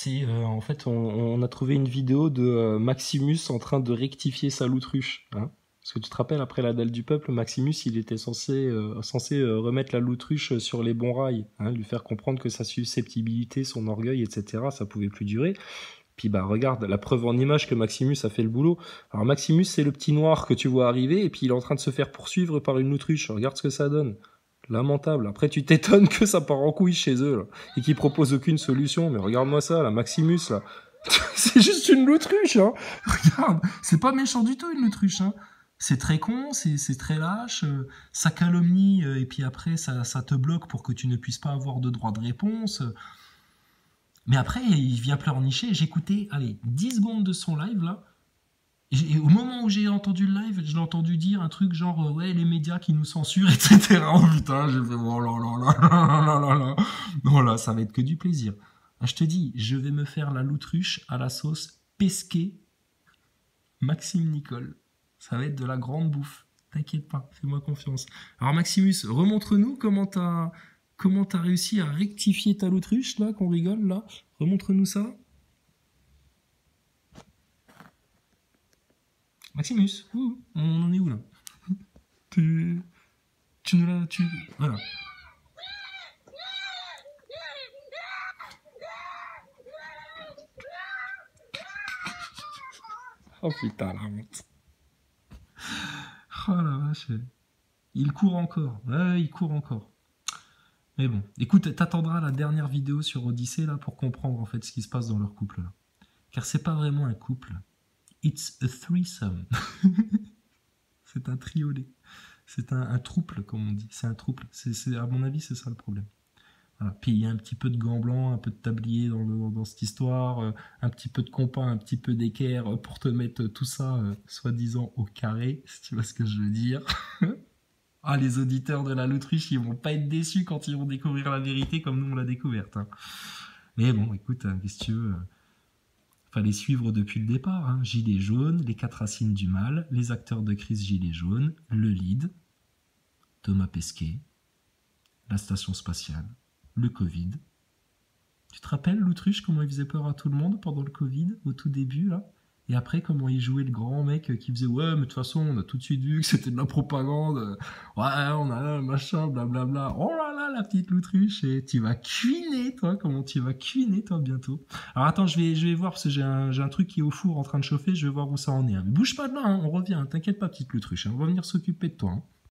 C'est en fait, on a trouvé une vidéo de Maximus en train de rectifier sa loutruche. Hein. Parce que tu te rappelles, après la dalle du peuple, Maximus, il était censé remettre la loutruche sur les bons rails, hein, lui faire comprendre que sa susceptibilité, son orgueil, etc., ça pouvait plus durer. Puis bah regarde, la preuve en image que Maximus a fait le boulot. Alors Maximus, c'est le petit noir que tu vois arriver, et puis il est en train de se faire poursuivre par une loutruche. Regarde ce que ça donne. Lamentable. Après, tu t'étonnes que ça part en couille chez eux, là, et qu'ils proposent aucune solution. Mais regarde-moi ça, là, Maximus, là. C'est juste une loutruche, hein. Regarde, c'est pas méchant du tout, une loutruche, hein. C'est très con, c'est très lâche, ça calomnie, et puis après, ça te bloque pour que tu ne puisses pas avoir de droit de réponse. Mais après, il vient pleurnicher. J'écoutais, allez, 10 secondes de son live, là. Et au moment où j'ai entendu le live, je l'ai entendu dire un truc genre ouais, les médias qui nous censurent, etc. Oh putain, j'ai fait oh là là là là là là là. Non là, ça va être que du plaisir. Ah, je te dis, je vais me faire la loutruche à la sauce pesquée Maxime Nicole. Ça va être de la grande bouffe. T'inquiète pas, fais-moi confiance. Alors Maximus, remontre-nous comment t'as réussi à rectifier ta loutruche là, qu'on rigole là. Remontre-nous ça. Maximus, on en est où là? tu, tu nous l'as... Voilà. Oh putain, la honte. Oh la vache. Il court encore. Ouais, il court encore. Mais bon, écoute, t'attendras la dernière vidéo sur Odyssée là pour comprendre en fait ce qui se passe dans leur couple là. Car c'est pas vraiment un couple. It's a threesome. C'est un triolet. C'est un trouble, comme on dit. C'est un trouble. À mon avis, c'est ça le problème. Voilà. Puis il y a un petit peu de gants blancs, un peu de tablier dans cette histoire, un petit peu de compas, un petit peu d'équerre pour te mettre tout ça, soi-disant, au carré, si tu vois ce que je veux dire. Ah, les auditeurs de la Loutruche, ils vont pas être déçus quand ils vont découvrir la vérité comme nous on l'a découverte. Hein. Mais bon, écoute, qu'est-ce que tu veux fallait suivre depuis le départ. Hein. Gilets jaunes, les 4 racines du mal, les acteurs de crise Gilets jaunes, le lead, Thomas Pesquet, la station spatiale, le Covid. Tu te rappelles, l'autruche, comment il faisait peur à tout le monde pendant le Covid, au tout début, là? Et après, comment il jouait le grand mec qui faisait « Ouais, mais de toute façon, on a tout de suite vu que c'était de la propagande. Ouais, on a un machin, blablabla. Oh là là, la petite l'autruche. Et tu vas cuiner, toi. Comment tu vas cuiner, toi, bientôt? Alors attends, je vais voir, parce que j'ai un truc qui est au four en train de chauffer. Je vais voir où ça en est. Hein. Mais bouge pas de là, hein, on revient. T'inquiète pas, petite l'autruche. Hein, on va venir s'occuper de toi. Hein.